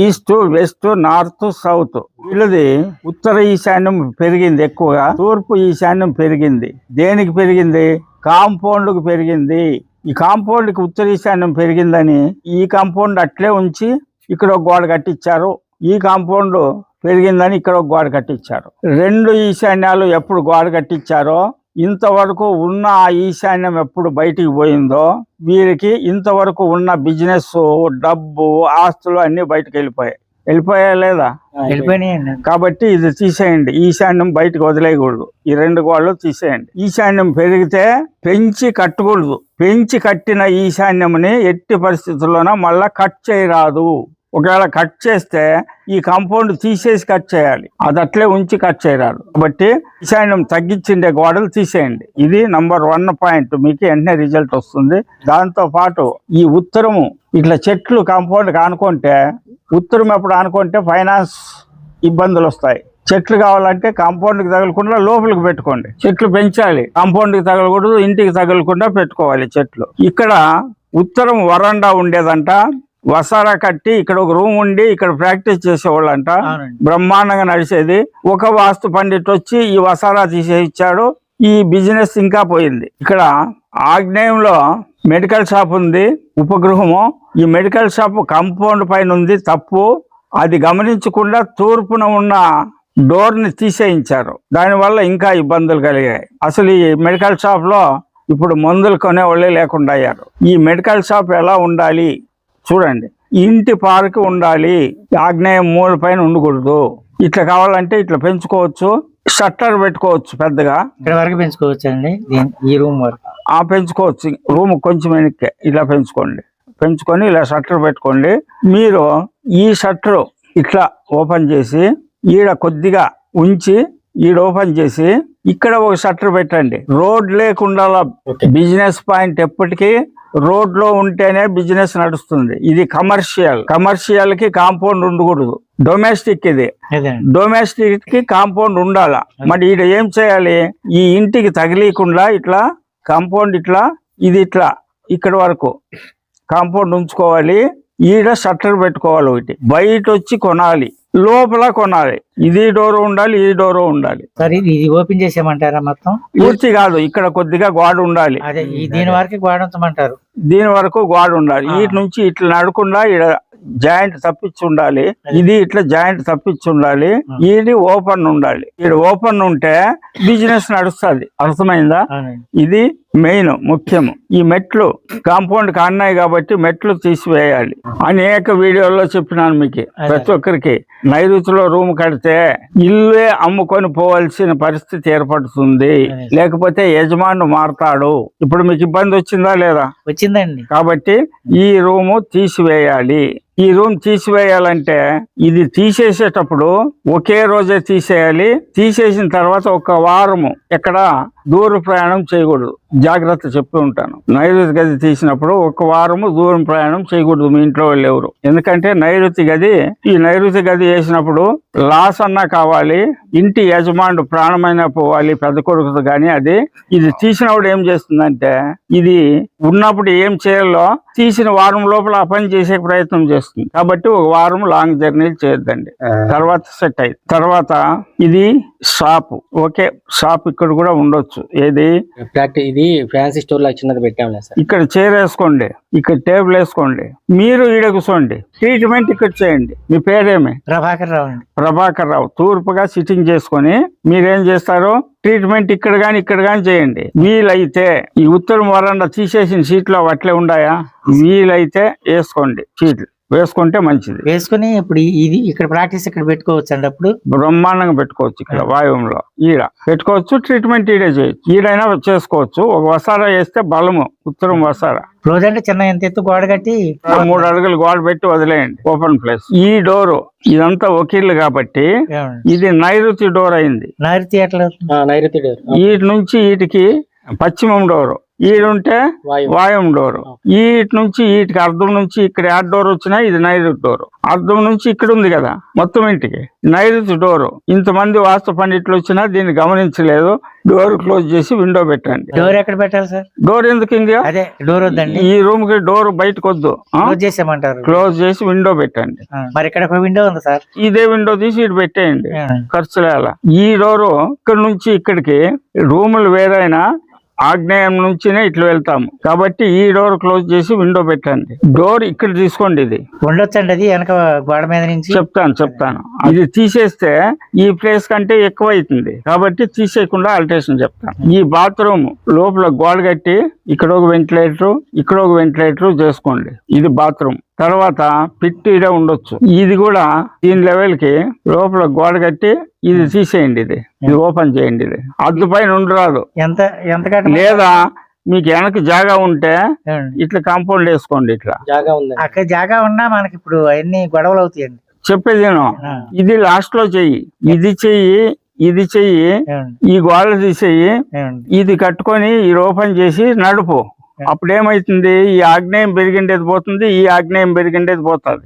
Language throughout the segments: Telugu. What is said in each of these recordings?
ఈస్ట్ వెస్ట్ నార్త్ సౌత్ వీళ్ళది ఉత్తర ఈశాన్యం పెరిగింది ఎక్కువగా, తూర్పు ఈశాన్యం పెరిగింది. దేనికి పెరిగింది? కాంపౌండ్కు పెరిగింది. ఈ కాంపౌండ్కి ఉత్తర ఈశాన్యం పెరిగిందని ఈ కాంపౌండ్ అట్లే ఉంచి ఇక్కడ ఒక గోడ కట్టించారు. ఈ కాంపౌండ్ పెరిగిందని ఇక్కడ ఒక గోడ కట్టించారు. రెండు ఈశాన్యాలు ఎప్పుడు గోడ కట్టించారో, ఇంతవరకు ఉన్న ఆ ఈశాన్యం ఎప్పుడు బయటికి పోయిందో, వీరికి ఇంతవరకు ఉన్న బిజినెస్, డబ్బు, ఆస్తులు అన్ని బయటకు వెళ్ళిపోయా లేదా? కాబట్టి ఇది తీసేయండి. ఈశాన్యం బయటకు వదిలేయకూడదు. ఈ రెండు గోడలు తీసేయండి. ఈశాన్యం పెరిగితే పెంచి కట్టకూడదు. పెంచి కట్టిన ఈశాన్యంని ఎట్టి పరిస్థితుల్లోన మళ్ళా కట్ చేయరాదు. ఒకవేళ కట్ చేస్తే ఈ కాంపౌండ్ తీసేసి కట్ చేయాలి. అది అట్లే ఉంచి కట్ చేయరాదు. కాబట్టి ఈశాన్యం తగ్గించిండే గోడలు తీసేయండి. ఇది నంబర్ 1 పాయింట్. మీకు వెంటనే రిజల్ట్ వస్తుంది. దాంతో పాటు ఈ ఉత్తరము ఇట్లా చెట్లు కాంపౌండ్ ఆనుకుంటే, ఉత్తరం ఎప్పుడు ఆనుకుంటే ఫైనాన్స్ ఇబ్బందులు వస్తాయి. చెట్లు కావాలంటే కాంపౌండ్కి తగలకుండా లోపలికి పెట్టుకోండి. చెట్లు పెంచాలి. కాంపౌండ్కి తగలకూడదు, ఇంటికి తగలకుండా పెట్టుకోవాలి చెట్లు. ఇక్కడ ఉత్తరం వరండా ఉండేదంట. వసారా కట్టి ఇక్కడ ఒక రూమ్ ఉండి ఇక్కడ ప్రాక్టీస్ చేసేవాళ్ళంట. బ్రహ్మాండంగా నడిచేది. ఒక వాస్తు పండిట్ వచ్చి ఈ వసారా తీసేయించాడు. ఈ బిజినెస్ ఇంకా పోయింది. ఇక్కడ ఆగ్నేయంలో మెడికల్ షాప్ ఉంది, ఉపగృహము. ఈ మెడికల్ షాప్ కాంపౌండ్ పైన ఉంది, తప్పు. అది గమనించకుండా తూర్పున ఉన్న డోర్ ని తీసేయించారు. దానివల్ల ఇంకా ఇబ్బందులు కలిగాయి. అసలు ఈ మెడికల్ షాప్ లో ఇప్పుడు మందులు కొనేవాళ్ళే లేకుండా అయ్యారు. ఈ మెడికల్ షాప్ ఎలా ఉండాలి చూడండి. ఇంటి పార్క్ ఉండాలి. ఆగ్నేయం మూల పైన ఉండకూడదు. ఇట్లా కావాలంటే ఇట్లా పెంచుకోవచ్చు. షట్టర్ పెట్టుకోవచ్చు. పెద్దగా ఇక్కడ వరకు పెంచుకోవచ్చు అండి. ఈ రూమ్ వరకు పెంచుకోవచ్చు. రూమ్ కొంచెం వెనక్కి ఇలా పెంచుకొని ఇలా షట్టర్ పెట్టుకోండి. మీరు ఈ షట్టర్ ఇట్లా ఓపెన్ చేసి ఈడ కొద్దిగా ఉంచి ఈడ ఓపెన్ చేసి ఇక్కడ ఒక షట్టర్ పెట్టండి. రోడ్ లేకుండా బిజినెస్ పాయింట్ ఎప్పటికీ రోడ్ లో ఉంటేనే బిజినెస్ నడుస్తుంది. ఇది కమర్షియల్ కి కాంపౌండ్ ఉండకూడదు. డొమెస్టిక్ ఇది. డొమెస్టిక్ కి కాంపౌండ్ ఉండాల. మరి ఈడ ఏం చేయాలి? ఈ ఇంటికి తగిలీకుండా ఇట్లా కాంపౌండ్ ఇది ఇక్కడ వరకు కాంపౌండ్ ఉంచుకోవాలి. ఈడ షట్టర్ పెట్టుకోవాలి. ఒకటి బయట వచ్చి కొనాలి, లోపల కొనాలి. ఇది డోర్ ఉండాలి, ఈ డోర్ ఉండాలి. ఇది ఓపెన్ చేసేయమంటారా? మొత్తం పూర్తి కాదు. ఇక్కడ కొద్దిగా గోడ ఉండాలి. దీని వరకు గోడ ఉంచమంటారు. దీని వరకు గోడ ఉండాలి. వీటి నుంచి ఇట్లా నడకుండా ఇక్కడ జాయింట్ తప్పించి ఉండాలి. ఇది ఇట్లా జాయింట్ తప్పించి ఉండాలి. ఇది ఓపెన్ ఉండాలి. ఇక్కడ ఓపెన్ ఉంటే బిజినెస్ నడుస్తుంది. అర్థమైందా? ఇది మెయిన్ ముఖ్యము. ఈ మెట్లు కాంపౌండ్ కాన్నాయి కాబట్టి మెట్లు తీసివేయాలి. అనేక వీడియోల్లో చెప్పినాను మీకు. ప్రతి ఒక్కరికి నైరుతిలో రూమ్ కడితే ఇల్లే అమ్ముకొని పోవాల్సిన పరిస్థితి ఏర్పడుతుంది. లేకపోతే యజమాను మారతాడు. ఇప్పుడు మీకు ఇబ్బంది వచ్చిందా లేదా? వచ్చిందండి. కాబట్టి ఈ రూము తీసివేయాలి. ఈ రూమ్ తీసివేయాలంటే ఇది తీసేసేటప్పుడు ఒకే రోజే తీసేయాలి. తీసేసిన తర్వాత ఒక వారము ఎక్కడ దూర ప్రయాణం చేయకూడదు. జాగ్రత్త చెప్పి ఉంటాను. నైరుతి గది తీసినప్పుడు ఒక వారము దూరం ప్రయాణం చేయకూడదు మీ ఇంట్లో వాళ్ళు ఎవరు. ఎందుకంటే ఈ నైరుతి గది వేసినప్పుడు లాస్ అన్నా కావాలి, ఇంటి యజమానుడు ప్రాణమైనా పోవాలి, పెద్ద కొడుకు కానీ. ఇది తీసినప్పుడు ఏం చేస్తుందంటే, ఇది ఉన్నప్పుడు ఏం చేయాలో తీసిన వారం లోపల ఆ పని చేసే ప్రయత్నం చేస్తుంది. కాబట్టి ఒక వారం లాంగ్ జర్నీలు చేయొద్దండి. తర్వాత సెట్ అయింది. తర్వాత ఇది షాప్. ఓకే, షాప్ ఇక్కడ కూడా ఉండొచ్చు. ఏది ఇది ఫ్యాన్సీ స్టోర్ లా చిన్నది పెట్టాము. ఇక్కడ చైర్ వేసుకోండి, ఇక్కడ టేబుల్ వేసుకోండి, మీరు ఈడ కూర్చోండి. ట్రీట్మెంట్ ఇక్కడ చేయండి. మీ పేరేమి? ప్రభాకర్ రావు. తూర్పుగా సిట్టింగ్ చేసుకొని మీరేం చేస్తారు? ట్రీట్మెంట్ ఇక్కడ గాని చేయండి. వీలైతే ఈ ఉత్తరం వరండా తీసేసిన సీట్లు అట్లే ఉన్నాయా? వీలైతే వేసుకోండి. సీట్లు వేసుకుంటే మంచిది. వేసుకుని ఇప్పుడు ఇది ఇక్కడ ప్రాక్టీస్ ఇక్కడ పెట్టుకోవచ్చు అండి. అప్పుడు బ్రహ్మాండంగా పెట్టుకోవచ్చు. ఇక్కడ వాయువులో ఈడ పెట్టుకోవచ్చు. ట్రీట్మెంట్ ఈడే చేయొచ్చు. ఈడైనా చేసుకోవచ్చు. ఒక వసారా వేస్తే బలము. ఉత్తరం వసారా రోజు అంటే చిన్న ఎంత ఎత్తు గోడ కట్టి 3 అడుగులు గోడ పెట్టి వదిలేయండి. Open place. ఈ డోరు ఇదంతా ఒకిల్లు కాబట్టి ఇది నైరుతి డోర్ అయింది. నైరుతి ఎట్లా? నైరుతి డోర్. వీటి నుంచి వీటికి పశ్చిమం డోరు. ఈడుంటే వాయుం డోర్. ఈటి నుంచి ఈటికి అర్థం నుంచి ఇక్కడ యాడ్ డోర్ వచ్చినా ఇది నైరుతి డోర్. అర్థం నుంచి ఇక్కడ ఉంది కదా మొత్తం ఇంటికి నైరుతి డోర్. ఇంతమంది వాస్తు పండితులు వచ్చినా దీన్ని గమనించలేదు. డోర్ క్లోజ్ చేసి విండో పెట్టండి. డోర్ ఎక్కడ పెట్టాలి సార్? డోర్ ఎందుకు ఇంకా అదే డోర్ వద్దండి, ఈ రూమ్ కి డోర్ బయటకు వద్దు. క్లోజ్ చేసేయమంటారు. క్లోజ్ చేసి విండో పెట్టండి. మరి ఇక్కడ ఒక విండో ఉంది సార్, ఇదే విండో తీసి ఇటు పెట్టేయండి. ఖర్చు లేల. ఈ డోరు ఇక్కడ నుంచి ఇక్కడికి రూములు వేరైనా ఆగ్నేయం నుంచినే ఇట్లా వెళ్తాము కాబట్టి ఈ డోర్ క్లోజ్ చేసి విండో పెట్టండి. డోర్ ఇక్కడ తీసుకోండి. ఇది ఉండొచ్చండి, అది వెనక గోడ మీద నుంచి చెప్తాను. ఇది తీసేస్తే ఈ ప్లేస్ కంటే ఎక్కువ అవుతుంది కాబట్టి తీసేయకుండా ఆల్టరేషన్ చెప్తాను. ఈ బాత్రూమ్ లోపల గోడ కట్టి ఇక్కడ ఒక వెంటిలేటర్ ఇక్కడ ఒక వెంటిలేటర్ చేసుకోండి. ఇది బాత్రూమ్. తర్వాత పిట్ ఈడ ఉండొచ్చు. ఇది కూడా దీని లెవెల్ కి లోపల గోడ కట్టి ఇది తీసేయండి. ఇది ఓపెన్ చేయండి. ఇది అద్దు పైన ఉండరాదు. ఎంత లేదా మీకు వెనక జాగా ఉంటే ఇట్లా కాంపౌండ్ వేసుకోండి. ఇట్లా జాగా ఉంది, అక్కడ జాగా ఉన్నా మనకి ఇప్పుడు అన్ని గొడవలు అవుతాయండి. చెప్పేది ఇది లాస్ట్ లో చెయ్యి. ఇది చెయ్యి ఈ గోడ తీసేయి. ఇది కట్టుకొని ఈ ఓపెన్ చేసి నడుపు. అప్పుడేమైతుంది, ఈ ఆగ్నేయం పెరిగిండేది పోతుంది, ఈ ఆగ్నేయం పెరిగిండేది పోతుంది.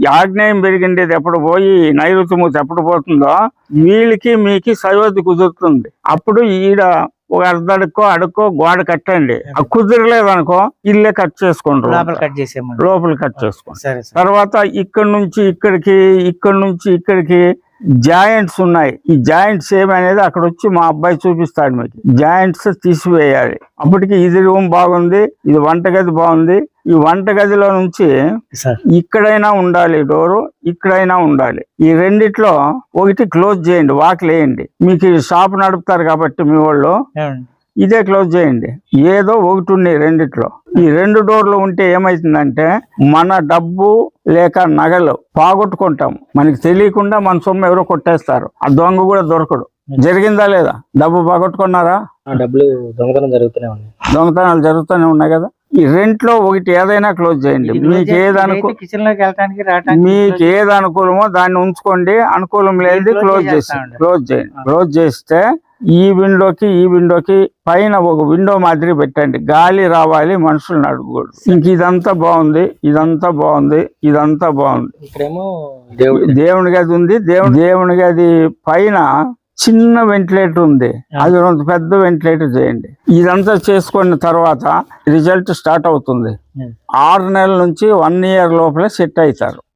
ఈ ఆగ్నేయం పెరిగిండేది ఎప్పుడు పోయి నైరుతి మూతి ఎప్పుడు పోతుందో వీళ్ళకి మీకు సయోధ్య కుదురుతుంది. అప్పుడు ఈడ ఒక అడుక్కో గోడ కట్టండి. కుదరలేదు అనుకో ఇల్లే కట్ చేసుకోండి. లోపల కట్ చేసుకోండి. తర్వాత ఇక్కడ నుంచి ఇక్కడికి జాయింట్స్ ఉన్నాయి. ఈ జాయింట్స్ ఏమనేది అక్కడ వచ్చి మా అబ్బాయి చూపిస్తాడు మీకు. జాయింట్స్ తీసివేయాలి. అప్పటికి ఇది రూమ్ బాగుంది, ఇది వంటగది బాగుంది. ఈ వంటగదిలో నుంచి ఇక్కడైనా ఉండాలి డోరు, ఇక్కడైనా ఉండాలి. ఈ రెండిట్లో ఒకటి క్లోజ్ చేయండి, వాకిలేయండి. మీకు షాప్ నడుపుతారు కాబట్టి మీ వాళ్ళు ఇదే క్లోజ్ చేయండి. ఏదో ఒకటి ఉన్నాయి రెండిట్లో. ఈ రెండు డోర్లు ఉంటే ఏమైతుందంటే మన డబ్బు లేక నగలు పోగొట్టుకుంటాం. మనకి తెలియకుండా మన సొమ్ము ఎవరో కొట్టేస్తారు. ఆ దొంగ కూడా దొరకడు. జరిగిందా లేదా? డబ్బు పోగొట్టుకున్నారా? డబ్బులు దొంగతనం జరుగుతూనే ఉన్నాయి. దొంగతనాలు జరుగుతూనే ఉన్నాయి కదా. ఈ రెంట్లో ఒకటి ఏదైనా క్లోజ్ చేయండి. మీకు ఏది అనుకూలమో దాన్ని ఉంచుకోండి. అనుకూలం లేదు క్లోజ్ చేయండి. క్లోజ్ చేస్తే ఈ విండోకి పైన ఒక విండో మాదిరి పెట్టండి. గాలి రావాలి, మనుషులు నడవకూడదు. ఇంక ఇదంతా బాగుంది. ఇక్కడేమో దేవుని గది ఉంది. దేవుని గది పైన చిన్న వెంటిలేటర్ ఉంది. అది రెండు పెద్ద వెంటిలేటర్ చేయండి. ఇదంతా చేసుకున్న తర్వాత రిజల్ట్ స్టార్ట్ అవుతుంది. 6 నెలల నుంచి 1 year లోపల సెట్ అవుతారు.